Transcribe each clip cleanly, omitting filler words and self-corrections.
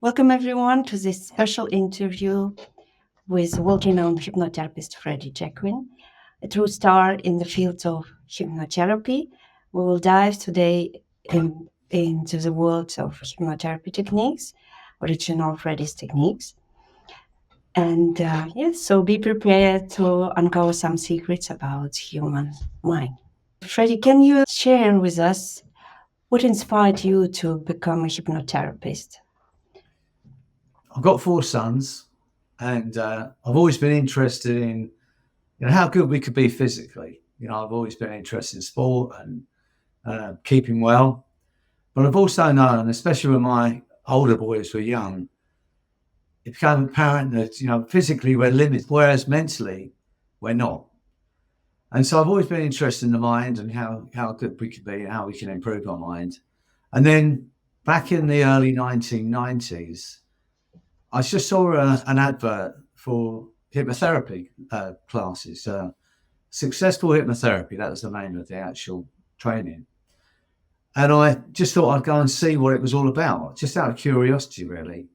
Welcome everyone to this special interview with world-renowned hypnotherapist Freddy Jacquin, a true star in the field of hypnotherapy. We will dive today into the world of hypnotherapy techniques, original Freddy's techniques. And so be prepared to uncover some secrets about human mind. Freddy, can you share with us what inspired you to become a hypnotherapist? I've got 4 sons, and I've always been interested in, how good we could be physically. I've always been interested in sport and keeping well. But I've also known, especially when my older boys were young, it became apparent that, physically we're limited, whereas mentally we're not. And so I've always been interested in the mind and how good we could be and how we can improve our mind. And then back in the early 1990s, I just saw an advert for hypnotherapy classes. Successful Hypnotherapy, that was the name of the actual training. And I just thought I'd go and see what it was all about, just out of curiosity, really.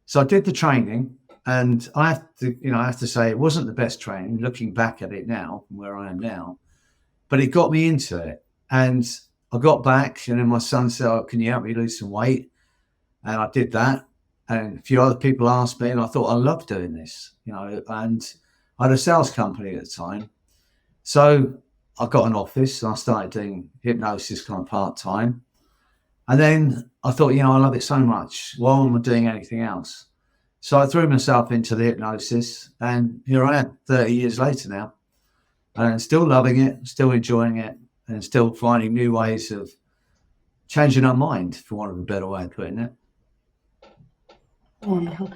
So I did the training, and I have to say it wasn't the best training, looking back at it now, from where I am now, but it got me into it. And I got back, and then my son said, "Oh, can you help me lose some weight?" And I did that. And a few other people asked me, and I thought I loved doing this, and I had a sales company at the time. So I got an office and I started doing hypnosis kind of part-time. And then I thought, I love it so much. Why am I doing anything else? So I threw myself into the hypnosis, and here I am 30 years later now, and still loving it, still enjoying it, and still finding new ways of changing our mind, for want of a better way of putting it. Wonderful.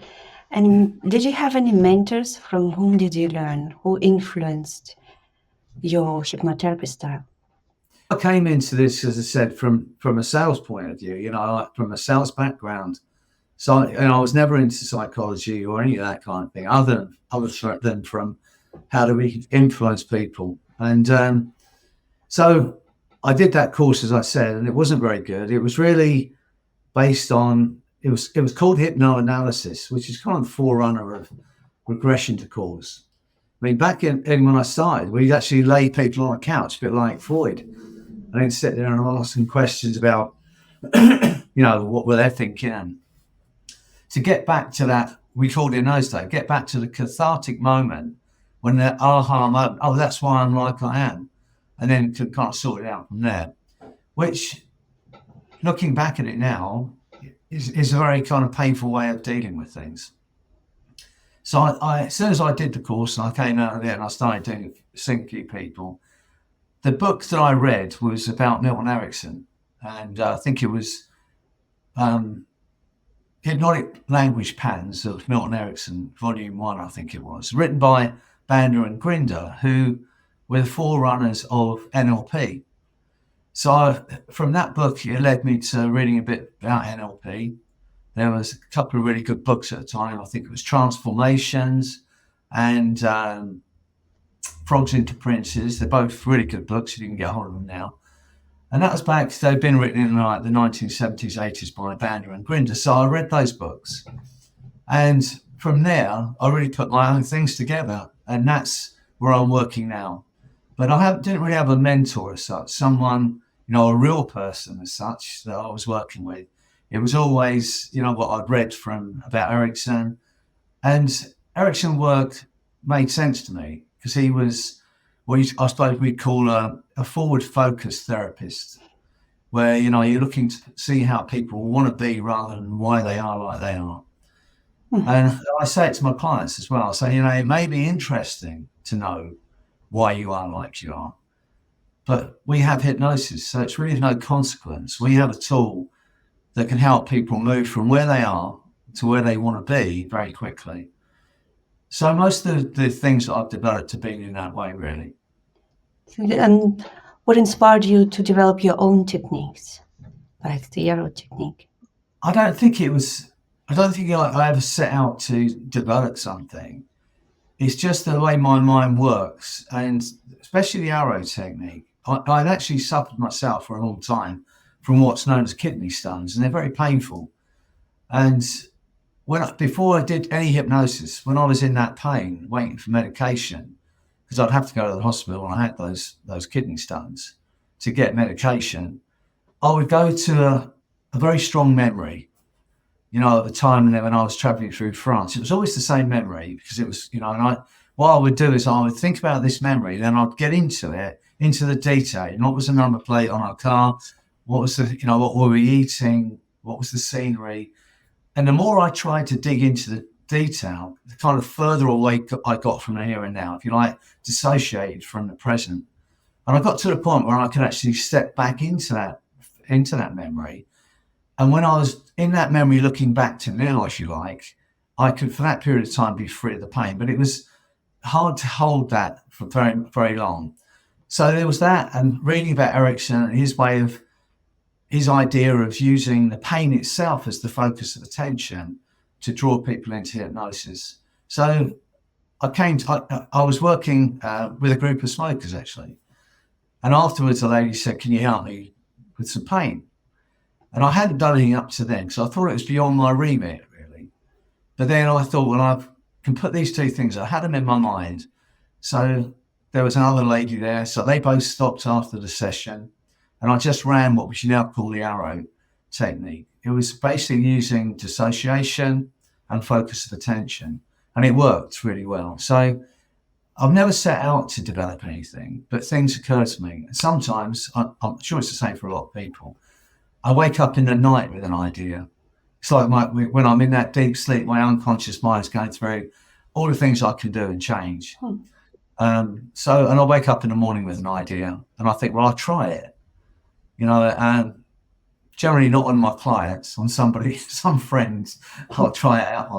And did you have any mentors? From whom did you learn? Who influenced your hypnotherapy style? I came into this, as I said, from a sales point of view, from a sales background. So I was never into psychology or any of that kind of thing, other than from how do we influence people. And so I did that course, as I said, and it wasn't very good. It was really based on, it was called hypnoanalysis, which is kind of the forerunner of regression to cause. I mean, back in when I started, we'd actually lay people on a couch, a bit like Freud, and then sit there and ask them questions about, what were they thinking. And to get back to that, we called it in those days, get back to the cathartic moment when the aha moment, oh, that's why I'm like I am. And then to kind of sort it out from there, which, looking back at it now, is a very kind of painful way of dealing with things. So I as soon as I did the course and I came out of there and I started seeing people, the book that I read was about Milton Erickson, and I think it was Hypnotic Language Patterns of Milton Erickson, Volume 1, I think it was, written by Bandler and Grinder, who were the forerunners of NLP. So from that book, it led me to reading a bit about NLP. There was a couple of really good books at the time. I think it was Transformations and Frogs into Princes. They're both really good books. You can get hold of them now. And that was back, they'd been written in like the 1970s, 80s by Bandler and Grinder. So I read those books. And from there, I really put my own things together. And that's where I'm working now. But I didn't really have a mentor as such, someone, a real person as such that I was working with. It was always, what I'd read about Erickson. And Erickson work made sense to me because he was what I suppose we'd call a forward-focused therapist, where, you're looking to see how people want to be rather than why they are like they are. Mm-hmm. And I say it to my clients as well. I say, it may be interesting to know why you are like you are, but we have hypnosis, so it's really no consequence. We have a tool that can help people move from where they are to where they want to be very quickly. So most of the things that I've developed have been in that way, really. And what inspired you to develop your own techniques, like the arrow technique? I don't think I ever set out to develop something. It's just the way my mind works, and especially the arrow technique. I'd actually suffered myself for a long time from what's known as kidney stones, and they're very painful. And before I did any hypnosis, when I was in that pain, waiting for medication, because I'd have to go to the hospital when I had those kidney stones to get medication, I would go to a very strong memory. At the time when I was traveling through France, it was always the same memory because it was, and what I would do is I would think about this memory, then I'd get into the detail. What was the number plate on our car? What was what were we eating? What was the scenery? And the more I tried to dig into the detail, the kind of further away I got from the here and now, if you like, dissociated from the present. And I got to the point where I could actually step back into that memory. And when I was in that memory, looking back to now, if you like, I could, for that period of time, be free of the pain. But it was hard to hold that for very, very long. So there was that, and reading about Erickson and his idea of using the pain itself as the focus of attention to draw people into hypnosis. So I was working with a group of smokers, actually. And afterwards, the lady said, "Can you help me with some pain?" And I hadn't done anything up to then, so I thought it was beyond my remit, really. But then I thought, well, I can put these two things. I had them in my mind. So there was another lady there. So they both stopped after the session. And I just ran what we now call the arrow technique. It was basically using dissociation and focus of attention. And it worked really well. So I've never set out to develop anything, but things occur to me. Sometimes, I'm sure it's the same for a lot of people, I wake up in the night with an idea. It's like when I'm in that deep sleep, my unconscious mind is going through all the things I can do and change. And I wake up in the morning with an idea, and I think, well, I'll try it. And generally not on my clients, on some friends, I'll try it out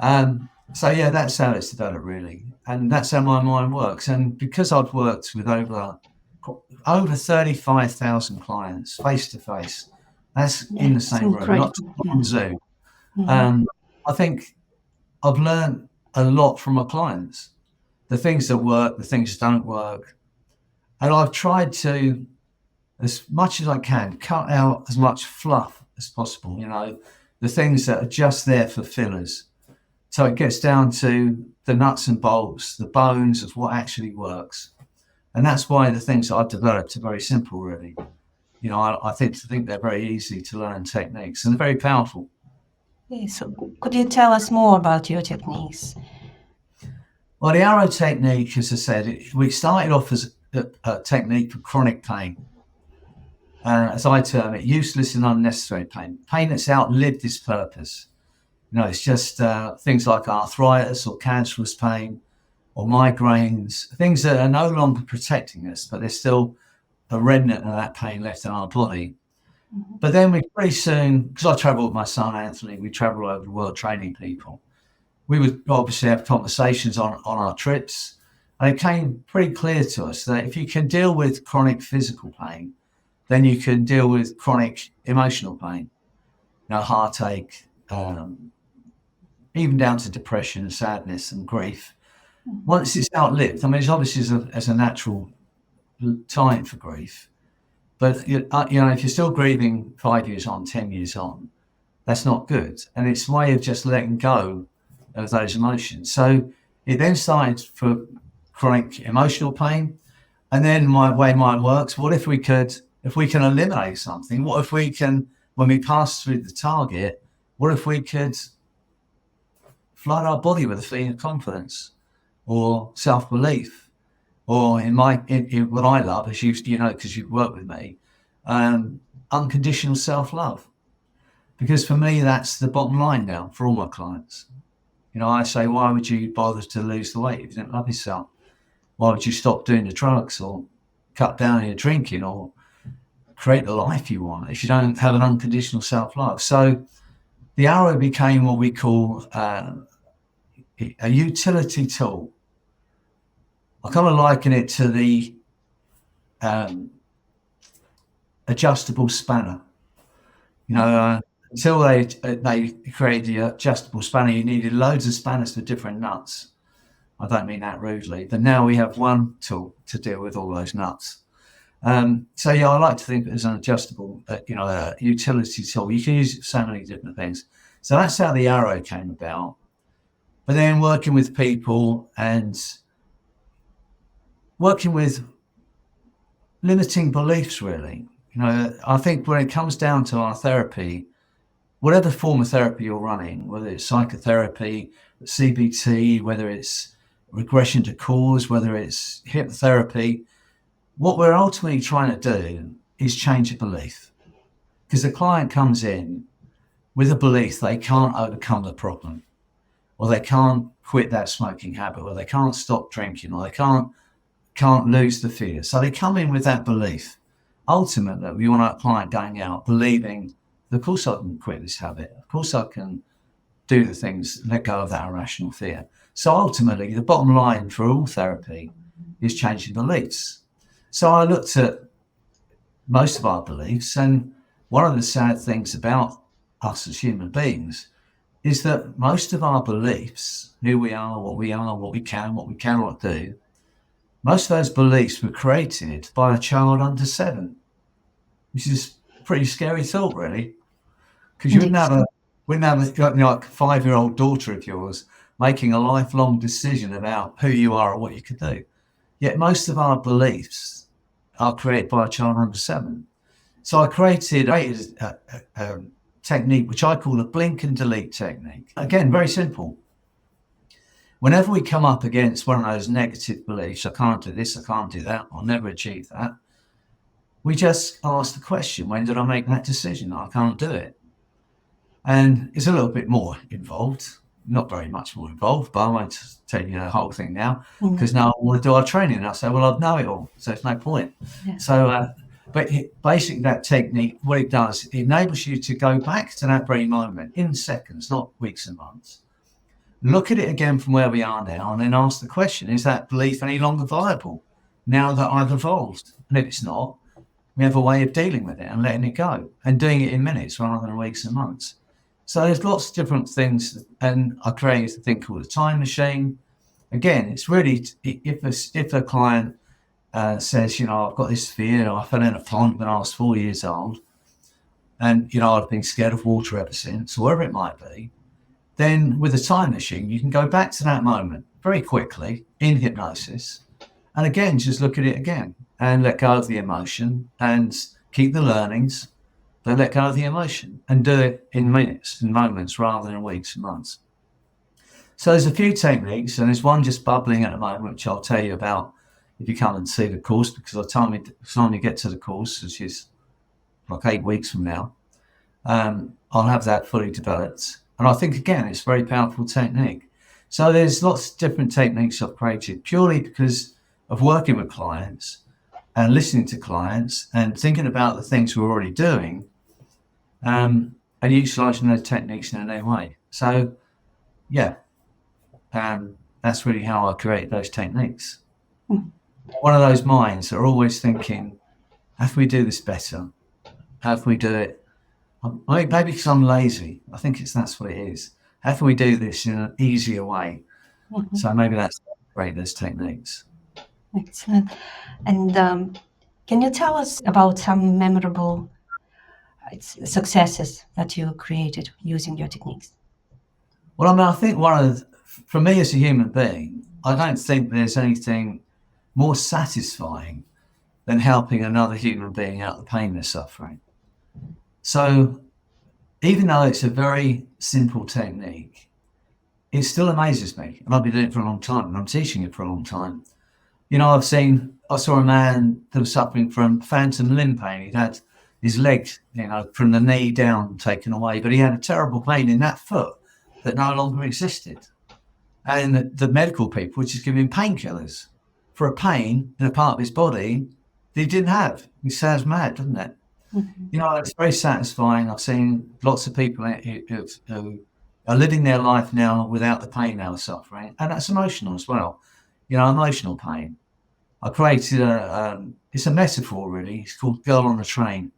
on. So that's how it's developed, really, and that's how my mind works. And because I've worked with over 35,000 clients face to face. That's in the same room, not on Zoom. I think I've learned a lot from my clients, the things that work, the things that don't work. And I've tried to, as much as I can, cut out as much fluff as possible, the things that are just there for fillers. So it gets down to the nuts and bolts, the bones of what actually works. And that's why the things that I've developed are very simple, really. I think they're very easy to learn techniques, and they're very powerful. Okay, so could you tell us more about your techniques? Well, the arrow technique, as I said, we started off as a technique for chronic pain. As I term it, useless and unnecessary pain. Pain that's outlived its purpose. It's just things like arthritis or cancerous pain or migraines, things that are no longer protecting us, but there's still a remnant of that pain left in our body. Mm-hmm. But then we pretty soon, because I travel with my son Anthony, we travel over the world training people. We would obviously have conversations on our trips, and it became pretty clear to us that if you can deal with chronic physical pain, then you can deal with chronic emotional pain, heartache, even down to depression and sadness and grief. Once it's outlived, it's obviously as a natural time for grief, but if you're still grieving 5 years on, 10 years on, that's not good. And it's a way of just letting go of those emotions. So it then started for chronic emotional pain, and then my way mine works. What if we can eliminate something? What if we can, when we pass through the target, what if we could flood our body with a feeling of confidence or self-belief, or in what I love, as because you've worked with me, unconditional self-love. Because for me, that's the bottom line now for all my clients. I say, why would you bother to lose the weight if you don't love yourself? Why would you stop doing the drugs or cut down on your drinking or create the life you want if you don't have an unconditional self-love? So the arrow became what we call a utility tool. I kind of liken it to the adjustable spanner. Until they created the adjustable spanner, you needed loads of spanners for different nuts. I don't mean that rudely, but now we have one tool to deal with all those nuts. I like to think of it as an adjustable, utility tool. You can use it for so many different things. So that's how the arrow came about. But then working with people and working with limiting beliefs, really. I think when it comes down to our therapy, whatever form of therapy you're running, whether it's psychotherapy, CBT, whether it's regression to cause, whether it's hypnotherapy, what we're ultimately trying to do is change a belief. Because the client comes in with a belief they can't overcome the problem, or they can't quit that smoking habit, or they can't stop drinking, or they can't lose the fear. So they come in with that belief. Ultimately, we want our client going out believing, of course I can quit this habit. Of course I can do the things, let go of that irrational fear. So ultimately, the bottom line for all therapy is changing beliefs. So I looked at most of our beliefs, and one of the sad things about us as human beings is that most of our beliefs, who we are, what we can, what we cannot do, most of those beliefs were created by a child under 7, which is a pretty scary thought, really, because you wouldn't have a like a 5-year-old daughter of yours making a lifelong decision about who you are or what you could do. Yet most of our beliefs are created by a child under 7. So I created a technique which I call the blink and delete technique. Again, very simple. Whenever we come up against one of those negative beliefs, I can't do this, I can't do that, I'll never achieve that, we just ask the question, when did I make that decision? I can't do it. And it's a little bit more involved, not very much more involved, but I won't tell you the whole thing now, because now I want to do our training. And I say, well, I know it all, so it's no point. Yeah. So, but basically that technique, what it does, it enables you to go back to that very moment in seconds, not weeks and months. Look at it again from where we are now, and then ask the question, is that belief any longer viable now that I've evolved? And if it's not, we have a way of dealing with it and letting it go and doing it in minutes rather than weeks and months. So there's lots of different things, and I created a thing called a time machine. Again, it's really, if a client says, I've got this fear, I fell in a pond when I was 4 years old, and, I've been scared of water ever since, or whatever it might be, then with a time machine, you can go back to that moment very quickly in hypnosis. And again, just look at it again and let go of the emotion and keep the learnings, but let go of the emotion and do it in minutes and moments rather than weeks and months. So there's a few techniques, and there's one just bubbling at the moment, which I'll tell you about if you come and see the course, because by the time you get to the course, which is like 8 weeks from now, I'll have that fully developed. And I think, again, it's a very powerful technique. So there's lots of different techniques I've created purely because of working with clients and listening to clients and thinking about the things we're already doing, and utilising those techniques in a new way. So, yeah, that's really how I create those techniques. One of those minds that are always thinking, how can we do this better? How can we do it? Maybe because I'm lazy. I think that's what it is. How can we do this in an easier way? Mm-hmm. So maybe that's great, those techniques. Excellent. And can you tell us about some memorable successes that you created using your techniques? Well, I think for me as a human being, I don't think there's anything more satisfying than helping another human being out of the pain they're suffering. So even though it's a very simple technique, it still amazes me. And I've been doing it for a long time, and I'm teaching it for a long time. I saw a man that was suffering from phantom limb pain. He'd had his leg, from the knee down taken away, but he had a terrible pain in that foot that no longer existed. And the medical people were just giving him painkillers for a pain in a part of his body that he didn't have. It sounds mad, doesn't it? Mm-hmm. It's very satisfying. I've seen lots of people who are living their life now without the pain they were suffering, and that's emotional as well. Emotional pain. I created it's a metaphor really. It's called Girl on the Train,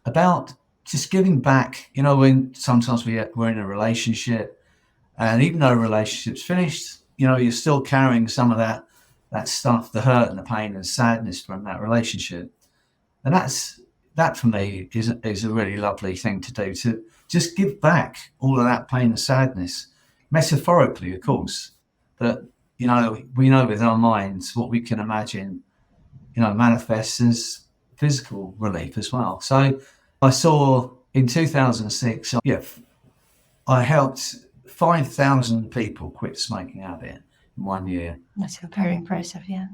about just giving back. When sometimes we're in a relationship, and even though a relationship's finished, you're still carrying some of that stuff, the hurt and the pain and sadness from that relationship. And that's that for me is a really lovely thing to do, to just give back all of that pain and sadness, metaphorically, of course. But, we know with our minds what we can imagine, manifests as physical relief as well. So I saw in 2006, I helped 5,000 people quit smoking habit in 1 year. That's very impressive, yeah.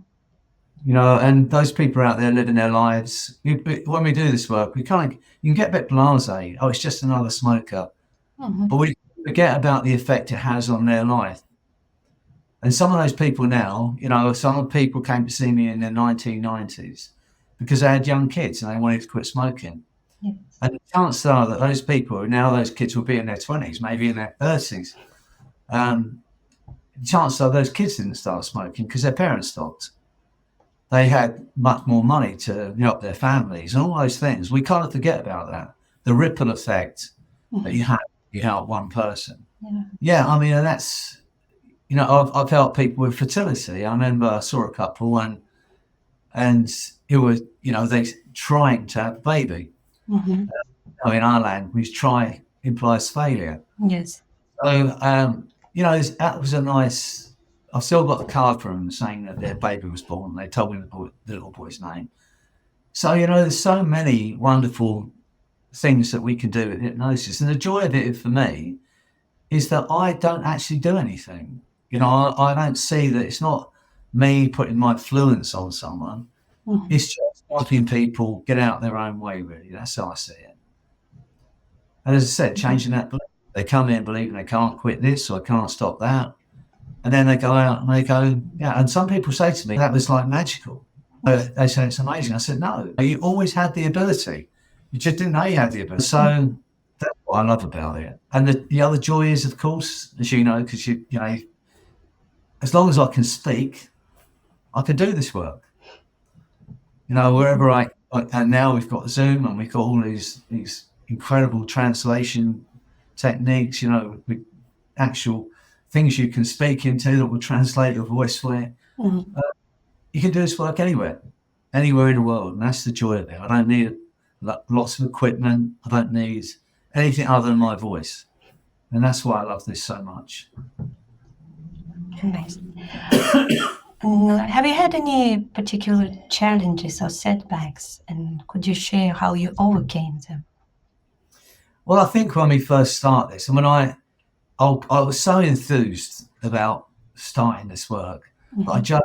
And those people are out there living their lives. When we do this work, you can get a bit blasé. Oh, it's just another smoker. Mm-hmm. But we forget about the effect it has on their life. And some of those people now, some people came to see me in the 1990s because they had young kids and they wanted to quit smoking. Yes. And the chances are that those people, now those kids will be in their 20s, maybe in their 30s. The chances are those kids didn't start smoking because their parents stopped. They had much more money to help their families and all those things. We can't forget about that. The ripple effect that you help one person. Yeah, I mean, and that's, I've helped people with fertility. I remember I saw a couple and it was, they trying to have a baby. Mm-hmm. In our language, try implies failure. Yes. So, that was a nice. I've still got the card from them saying that their baby was born. They told me the little boy's name. So, there's so many wonderful things that we can do with hypnosis. And the joy of it for me is that I don't actually do anything. I don't see that it's not me putting my influence on someone. Mm-hmm. It's just helping people get out their own way, really. That's how I see it. And as I said, changing that belief. They come in believing they can't quit this or I can't stop that. And then they go out and they go, yeah. And some people say to me, that was like magical. They say it's amazing. I said, no, you always had the ability. You just didn't know you had the ability. So that's what I love about it. And the other joy is, of course, as you know, because as long as I can speak, I can do this work. Wherever and now we've got Zoom and we've got all these incredible translation techniques, with actual things you can speak into that will translate your voice for you. Mm-hmm. You can do this work anywhere in the world. And that's the joy of it. I don't need lots of equipment. I don't need anything other than my voice. And that's why I love this so much. Amazing. Have you had any particular challenges or setbacks? And could you share how you overcame them? Well, I think when we first started this, and when I was so enthused about starting this work, mm-hmm. I just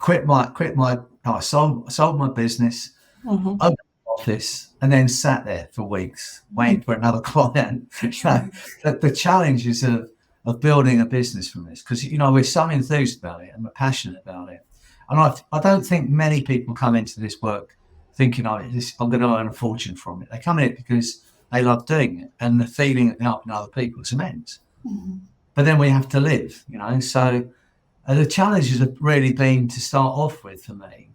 I sold my business, mm-hmm. opened my office, and then sat there for weeks waiting for another client. The challenges of building a business from this, because we're so enthused about it and we're passionate about it. And I don't think many people come into this work thinking, I'm going to earn a fortune from it. They come in it because they love doing it, and the feeling of helping other people is immense. Mm-hmm. But then we have to live, So the challenges have really been to start off with for me,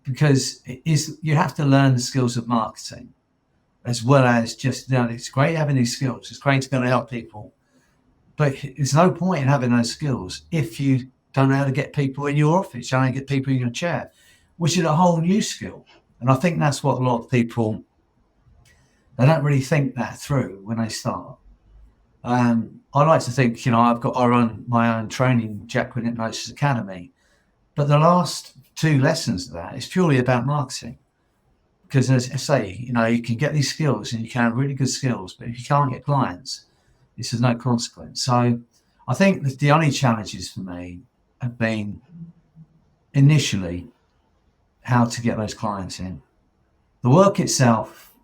because you have to learn the skills of marketing, as well as just, it's great having these skills. It's great to be able to help people, but there's no point in having those skills if you don't know how to get people in your office, you don't know how to get people in your chair, which is a whole new skill. And I think that's what a lot of people, they don't really think that through when they start. I like to think, I run my own training, Jacquin Hypnosis Academy, but the last 2 lessons of that is purely about marketing. Because as I say, you can get these skills and you can have really good skills, but if you can't get clients, this has no consequence. So I think that the only challenges for me have been initially how to get those clients in. The work itself,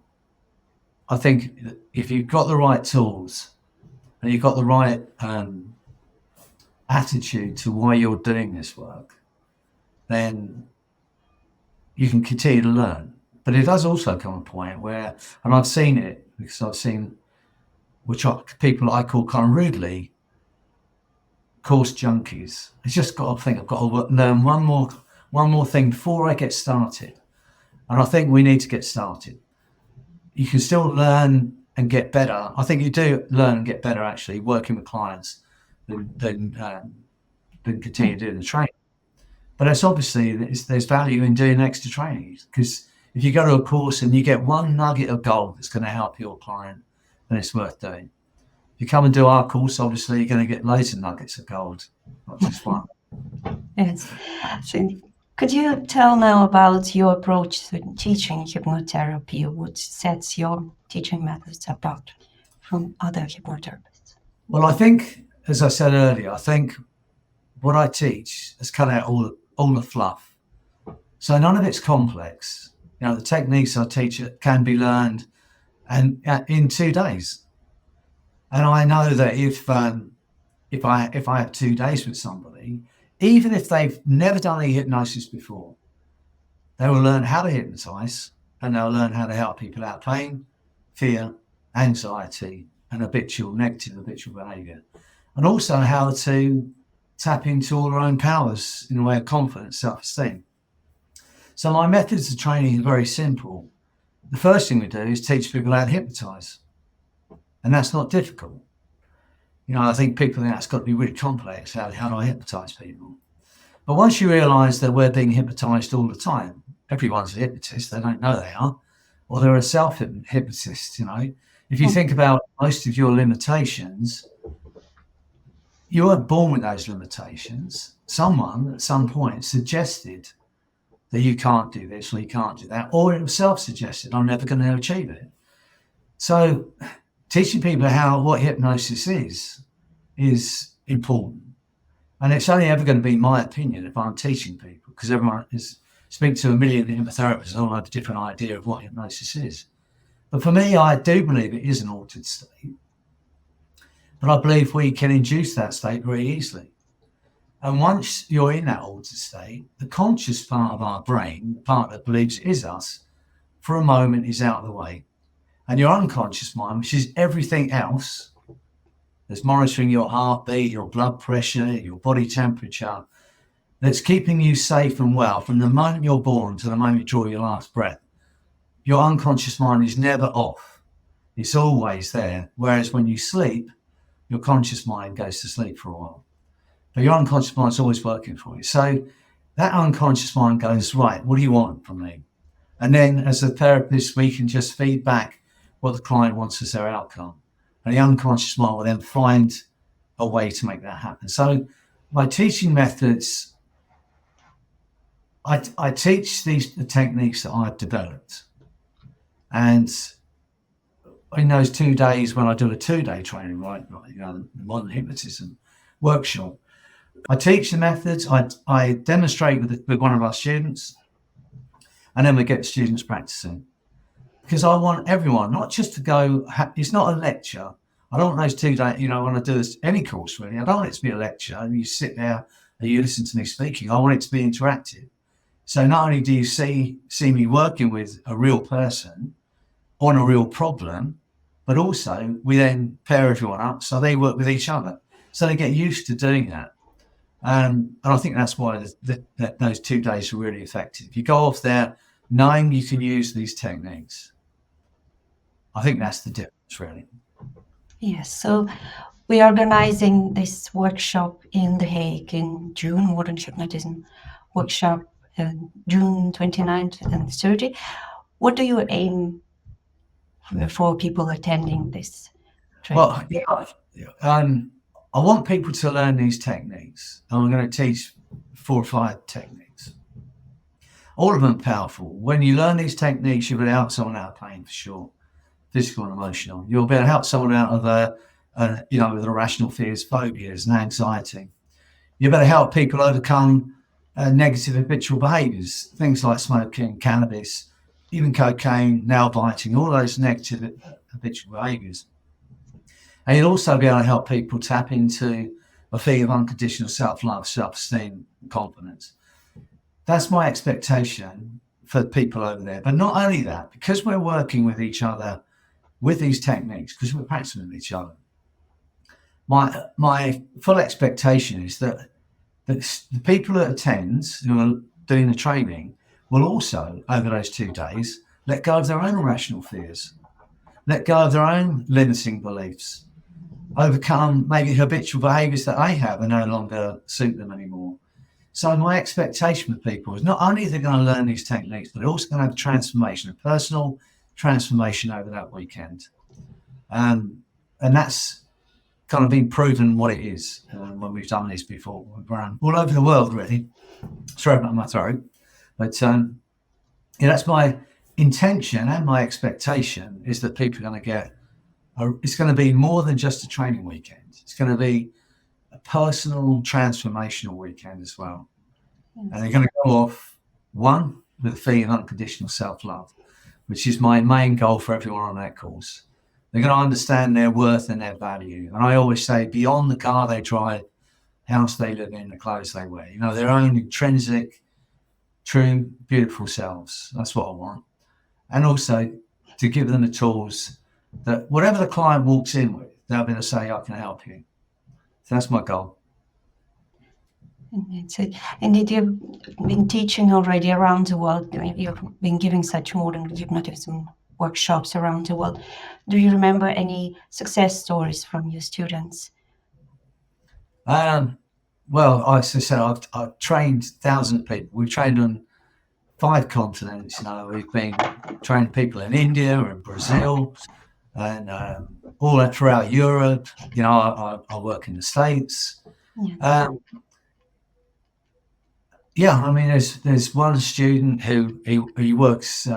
I think if you've got the right tools and you've got the right attitude to why you're doing this work, then you can continue to learn. But it does also come a point where, and I've seen it because I've seen people I call kind of rudely course junkies. It's just got to think I've got to learn one more thing before I get started. And I think we need to get started. You can still learn and get better. I think you do learn and get better actually working with clients than continue doing the training. But it's obviously there's value in doing extra training, because If you go to a course and you get one nugget of gold that's going to help your client, then it's worth doing. If you come and do our course, obviously you're going to get loads of nuggets of gold, not just one. Yes. So could you tell now about your approach to teaching hypnotherapy? What sets your teaching methods apart from other hypnotherapists? Well, I think, as I said earlier, I think what I teach has cut out all the fluff. So none of it's complex. You know, the techniques I teach can be learned and in 2 days. And I know that if I have 2 days with somebody, even if they've never done any hypnosis before, they will learn how to hypnotize, and they'll learn how to help people out of pain, fear, anxiety, and negative habitual behavior, and also how to tap into all their own powers in a way of confidence, self-esteem. So my methods of training are very simple. The first thing we do is teach people how to hypnotize, and that's not difficult. You know, I think people think that's got to be really complex. How do I hypnotize people? But once you realize that we're being hypnotized all the time, everyone's a hypnotist, they don't know they are, or they're a self-hypnotist, you know. If you think about most of your limitations, you weren't born with those limitations. Someone at some point suggested that you can't do this or you can't do that, or it was self-suggested, I'm never going to achieve it. So teaching people what hypnosis is important. And it's only ever going to be my opinion if I'm teaching people, because everyone speak to a million hypnotherapists and all have a different idea of what hypnosis is. But for me, I do believe it is an altered state. But I believe we can induce that state very easily. And once you're in that altered state, the conscious part of our brain, the part that believes it is us, for a moment is out of the way. And your unconscious mind, which is everything else, that's monitoring your heartbeat, your blood pressure, your body temperature, that's keeping you safe and well from the moment you're born to the moment you draw your last breath. Your unconscious mind is never off. It's always there. Whereas when you sleep, your conscious mind goes to sleep for a while. But your unconscious mind is always working for you. So that unconscious mind goes, right, what do you want from me? And then as a therapist, we can just feed back what the client wants as their outcome. And the unconscious mind will then find a way to make that happen. So my teaching methods, I teach the techniques that I've developed. And in those 2 days, when I do a 2-day training, you know, the modern hypnotism workshop, I teach the methods, I demonstrate with one of our students, and then we get students practicing. Because I want everyone, not just to go, it's not a lecture. I don't want those 2 days, you know, when I do this, any course really, I don't want it to be a lecture and you sit there and you listen to me speaking. I want it to be interactive. So not only do you see me working with a real person on a real problem, but also we then pair everyone up so they work with each other. So they get used to doing that. And I think that's why those 2 days are really effective. You go off there knowing you can use these techniques. I think that's the difference, really. Yes. So we are organizing this workshop in The Hague in June, Modern Hypnotism workshop, June 29th and 30th. What do you aim for people attending this training? Well, I want people to learn these techniques. And I'm going to teach 4 or 5 techniques. All of them are powerful. When you learn these techniques, you'll be able to help someone out of pain for sure, physical and emotional. You'll be able to help someone out of, with irrational fears, phobias, and anxiety. You'll be able to help people overcome negative habitual behaviors, things like smoking, cannabis, even cocaine, nail biting, all those negative habitual behaviors. And you'll also be able to help people tap into a feeling of unconditional self-love, self-esteem, and confidence. That's my expectation for people over there. But not only that, because we're working with each other with these techniques, because we're practicing with each other, my full expectation is that the people that attend, who are doing the training, will also, over those 2 days, let go of their own irrational fears, let go of their own limiting beliefs, overcome maybe habitual behaviors that they have and no longer suit them anymore. So my expectation with people is not only they're going to learn these techniques, but they're also going to have a transformation, a personal transformation over that weekend. And that's kind of been proven what it is when we've done this before. We've run all over the world, really. Sorry about my throat. But that's my intention and my expectation is that people are going to get, it's going to be more than just a training weekend. It's going to be a personal transformational weekend as well. And they're going to go off, one, with a feeling of unconditional self-love, which is my main goal for everyone on that course. They're going to understand their worth and their value. And I always say, beyond the car they drive, house they live in, the clothes they wear, their own intrinsic, true, beautiful selves. That's what I want. And also to give them the tools that whatever the client walks in with, they'll be able to say, I can help you. So that's my goal. That's it. And you've been teaching already around the world. You've been giving such modern hypnotism workshops around the world. Do you remember any success stories from your students? Well, as I said, I've trained thousands of people. We've trained on 5 continents. We've been training people in India and Brazil and all that throughout Europe. I work in the States. There's one student who he works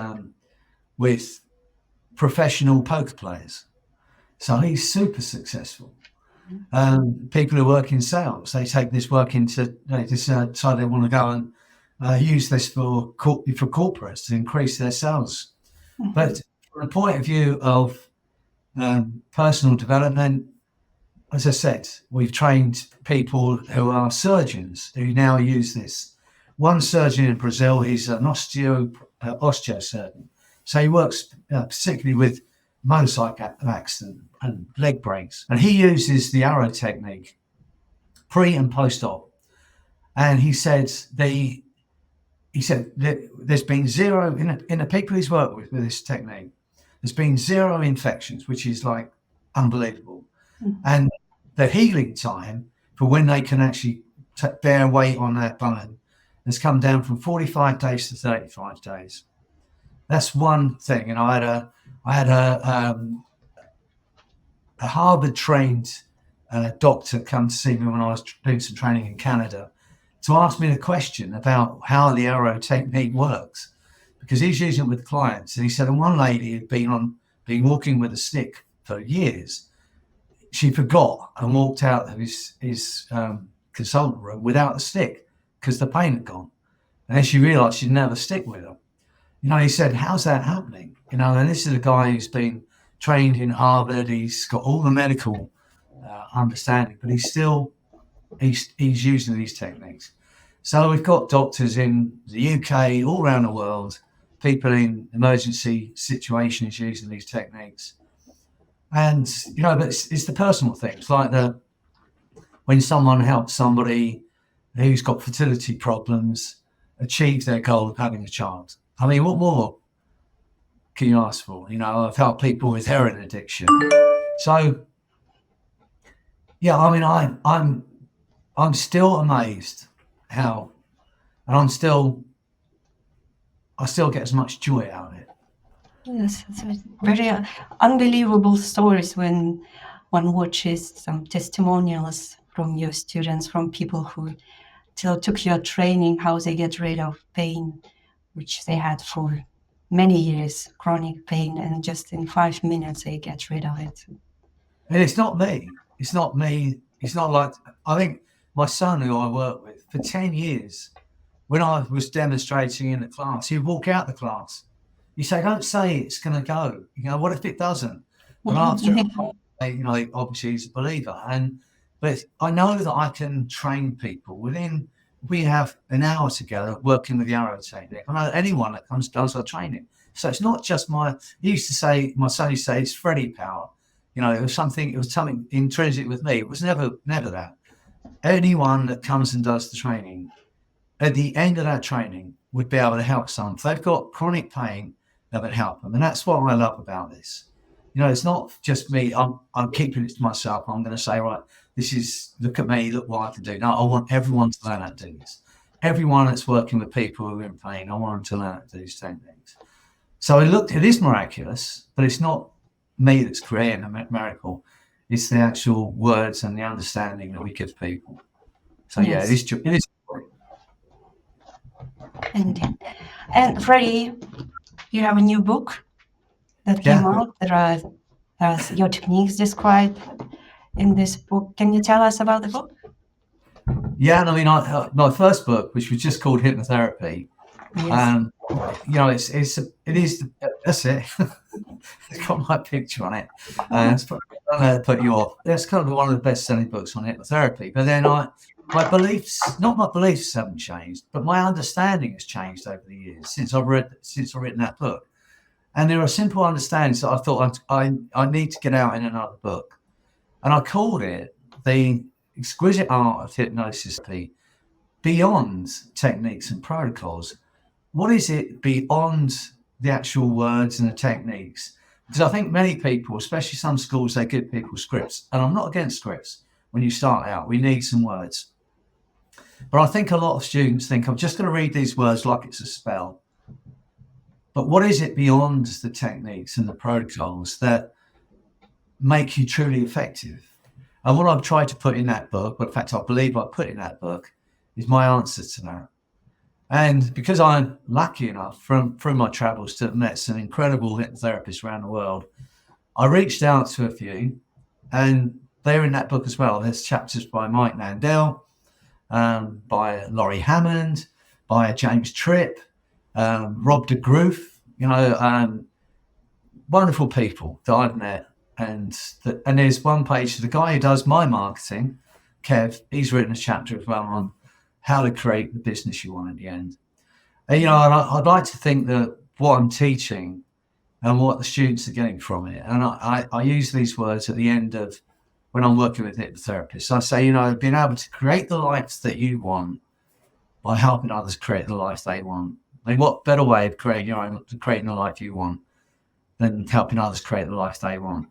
with professional poker players. So he's super successful. People who work in sales, they take this work into, they decide they want to go and use this for corporates to increase their sales. Mm-hmm. But from the point of view of personal development, as I said, we've trained people who are surgeons who now use this. One surgeon in Brazil, he's an osteosurgeon. So he works particularly with motorcycle accident and leg breaks. And he uses the arrow technique pre and post-op. And he said that there's been zero, in the people he's worked with this technique, there's been 0 infections, which is like unbelievable. Mm-hmm. And the healing time for when they can actually bear weight on that bone has come down from 45 days to 35 days. That's one thing. And I had a Harvard-trained doctor come to see me when I was doing some training in Canada to ask me the question about how the arrow technique works, because he's using it with clients. And he said, and one lady had been walking with a stick for years. She forgot and walked out of his consultant room without the stick because the pain had gone. And then she realized she didn't have a stick with her. He said, how's that happening? And this is a guy who's been trained in Harvard. He's got all the medical understanding, but he's using these techniques. So we've got doctors in the UK, all around the world, people in emergency situations using these techniques. And, but it's the personal things, like when someone helps somebody who's got fertility problems achieve their goal of having a child. I mean, what more can you ask for? I've helped people with heroin addiction. So, yeah, I mean, I'm still amazed how, and I still get as much joy out of it. Yes, it's very unbelievable stories when one watches some testimonials from your students, from people who took your training, how they get rid of pain, which they had for many years, chronic pain, and just in 5 minutes they get rid of it. And it's not me. It's not like, I think my son, who I work with for 10 years, when I was demonstrating in the class, he'd walk out the class. You say, don't say it's going to go. What if it doesn't? But after, obviously he's a believer. But I know that I can train people we have an hour together working with the arrow technique. I know anyone that comes does our training. So it's not just my son used to say it's Freddy power. It was something intrinsic with me. It was never that. Anyone that comes and does the training, at the end of that training, would be able to help someone. If they've got chronic pain, that would help them. And that's what I love about this. It's not just me. I'm keeping it to myself. I'm going to say, right, look at me, look what I can do. No, I want everyone to learn how to do this. everyone that's working with people who are in pain, I want them to learn how to do these techniques. So I looked, it is miraculous, but it's not me that's creating a miracle. It's the actual words and the understanding that we give people. So yeah, Yes. it is. And Freddie, you have a new book that came Yeah, out. There are your techniques described in this book. Can you tell us about the book? yeah. And I mean, my first book, which was just called Hypnotherapy, Yes. it is that's it. It's got my picture on it. It's probably put you off. That's kind of one of the best-selling books on hypnotherapy. But then my beliefs, not my beliefs haven't changed, but my understanding has changed over the years since I've written that book. And there are simple understandings that I thought I need to get out in another book. And I called it The Exquisite Art of Hypnosis Beyond Techniques and Protocols. What is it beyond the actual words and the techniques? Because I think many people, especially some schools, they give people scripts. And I'm not against scripts. When you start out, we need some words. But I think a lot of students think, I'm just going to read these words like it's a spell. But what is it beyond the techniques and the protocols that make you truly effective? And what I've tried to put in that book, but in fact, I believe I put in that book, is my answer to that. And because I'm lucky enough through my travels to have met some incredible hypnotherapists around the world, I reached out to a few, and they're in that book as well. There's chapters by Mike Nandel, by Laurie Hammond, by James Tripp, Rob de Groof, wonderful people that I've met. And there's one page, the guy who does my marketing, Kev, he's written a chapter as well on how to create the business you want at the end. And, I'd like to think that what I'm teaching and what the students are getting from it, and I use these words at the end of when I'm working with hypnotherapists. I say, being able to create the life that you want by helping others create the life they want. I mean, what better way of creating the life you want than helping others create the life they want?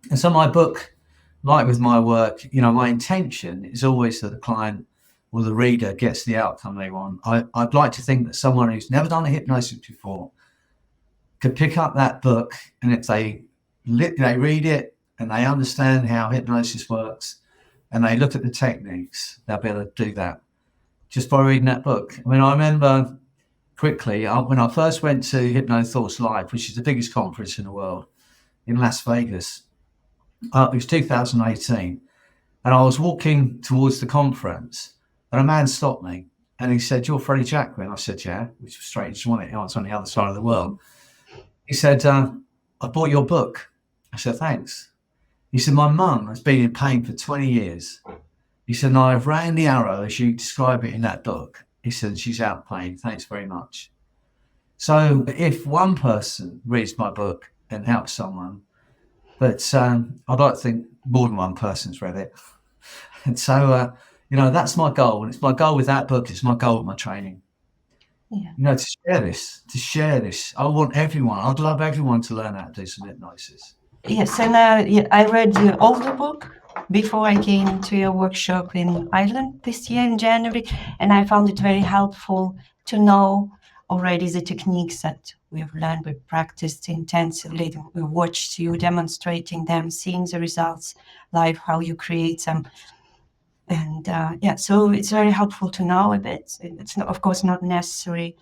And so my book, like with my work, my intention is always that the client or the reader gets the outcome they want. I'd like to think that someone who's never done a hypnosis before could pick up that book, and if they read it and they understand how hypnosis works and they look at the techniques, they'll be able to do that just by reading that book. I mean, I remember quickly when I first went to Hypnothoughts Live, which is the biggest conference in the world in Las Vegas. It was 2018, and I was walking towards the conference, and a man stopped me, and he said, "You're Freddy Jacquin." I said, "Yeah," which was strange. I was on the other side of the world. He said, "I bought your book." I said, "Thanks." He said, "My mum has been in pain for 20 years." He said, "And I've ran the arrow as you describe it in that book." He said, "She's out of pain. Thanks very much." So if one person reads my book and helps someone, but I'd like to think more than one person's read it. And so, that's my goal. And it's my goal with that book. It's my goal with my training. Yeah. To share this. I'd love everyone to learn how to do some hypnosis. Yes, and I read your older book before I came to your workshop in Ireland this year in January, and I found it very helpful to know already the techniques that we've learned, we've practiced intensively, we watched you demonstrating them, seeing the results live, how you create them. And so it's very helpful to know a bit. It's not, of course, not necessary,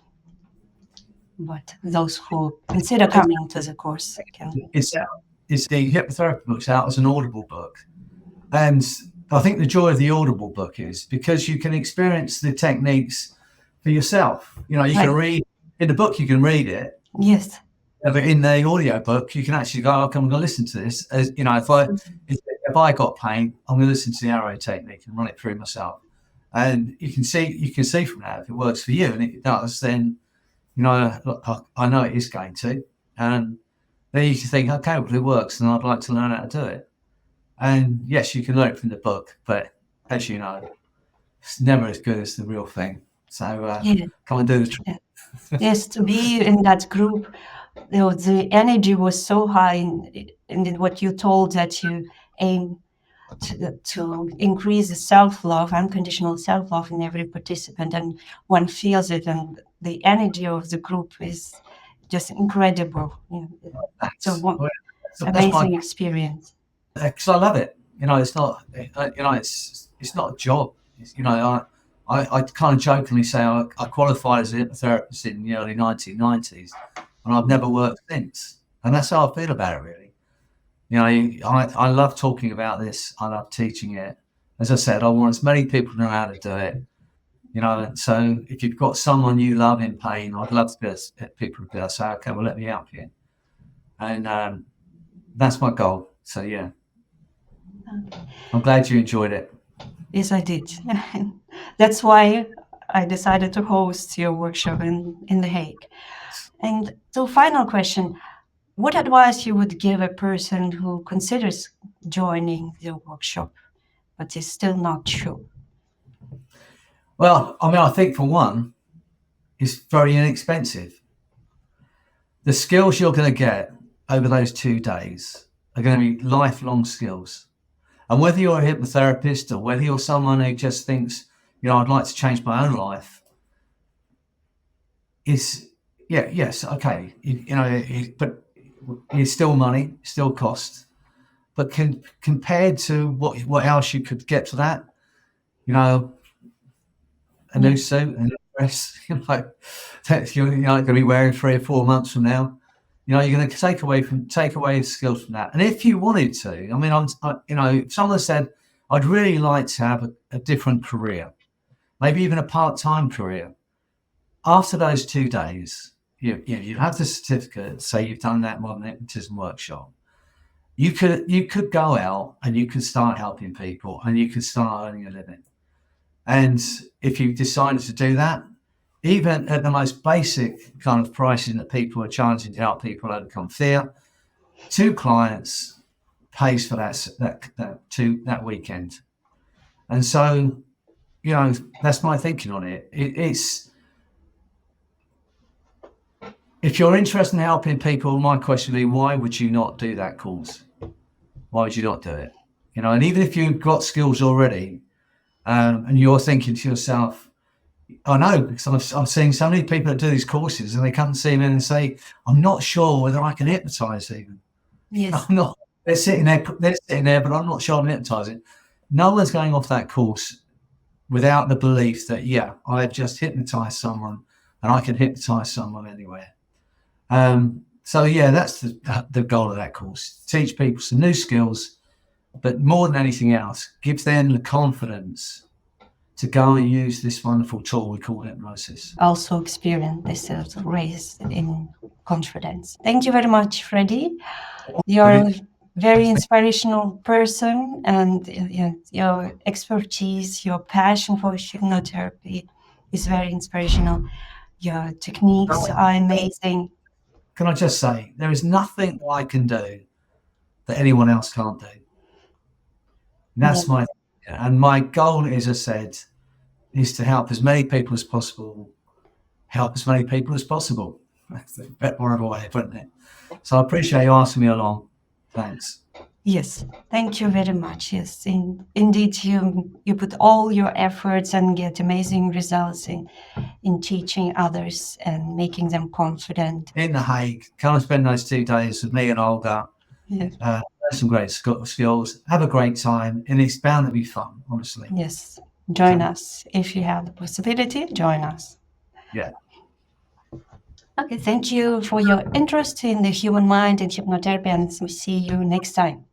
but those who consider coming to the course can. It's the Hypnotherapy book's out as an Audible book. And I think the joy of the Audible book is because you can experience the techniques for yourself. You can read in the book, you can read it. Yes. But in the audio book, you can actually go, "Okay, I'm going to listen to this." If I got pain, I'm going to listen to the arrow technique and run it through myself. And you can see from that if it works for you, and if it does, then I know it is going to. And then you can think, okay, well, it works, and I'd like to learn how to do it. And yes, you can learn it from the book, but as you know, it's never as good as the real thing. So come and do the trick. Yes, to be in that group, the energy was so high in what you told that you aim to increase the self-love, unconditional self-love in every participant, and one feels it, and the energy of the group is just incredible. It's a Well, that's my amazing experience. because I love it. It's not it's not a job. I kind of jokingly say I qualified as a hypnotherapist in the early 1990s, and I've never worked since. And that's how I feel about it, really. I love talking about this. I love teaching it. As I said, I want as many people to know how to do it. So if you've got someone you love in pain, I'd love to be able to, people to be able to say, okay, well, let me help you. And that's my goal. So, yeah, I'm glad you enjoyed it. Yes, I did. That's why I decided to host your workshop in The Hague. And so, final question. What advice you would give a person who considers joining the workshop but is still not sure? Well, I mean, I think for one, it's very inexpensive. The skills you're going to get over those 2 days are going to be lifelong skills. And whether you're a hypnotherapist or whether you're someone who just thinks, I'd like to change my own life, yes, okay, but it's still money, still cost. But compared to what else you could get for that, a new suit, a new dress, that you're going to be wearing 3 or 4 months from now. You're going to take away skills from that. And if you wanted to, I mean, if someone said, I'd really like to have a different career, maybe even a part-time career. After those 2 days, you have the certificate, say you've done that modern hypnotism workshop. You could go out and you could start helping people and you could start earning a living. And if you decided to do that, even at the most basic kind of pricing that people are charging to help people overcome fear, 2 clients pays for that weekend. And so, that's my thinking on it. It's if you're interested in helping people, my question would be, why would you not do that course? Why would you not do it? And even if you've got skills already, and you're thinking to yourself, I know, because I'm seeing so many people that do these courses and they come and see me and say, I'm not sure whether I can hypnotize even. Yes. I'm not. They're sitting there, but I'm not sure I'm hypnotizing. No one's going off that course without the belief that, I've just hypnotized someone and I can hypnotize someone anywhere. So that's the goal of that course. Teach people some new skills, but more than anything else, give them the confidence to go and use this wonderful tool we call hypnosis. Also experience this raise in confidence. Thank you very much, Freddy. You're a very inspirational person, and your expertise, your passion for hypnotherapy is very inspirational. Your techniques are amazing. Can I just say, there is nothing I can do that anyone else can't do. That's my goal, as I said, is to help as many people as possible. That's a bit more of a way of putting it. So I appreciate you asking me along. Thanks. Yes, thank you very much. Yes, indeed, you put all your efforts and get amazing results in teaching others and making them confident. In The Hague, come and spend those 2 days with me and Olga. Yeah. Learn some great skills. Have a great time, and it's bound to be fun, honestly. Yes, join us if you have the possibility. Join us. Yeah. Okay, thank you for your interest in the human mind and hypnotherapy, and we see you next time.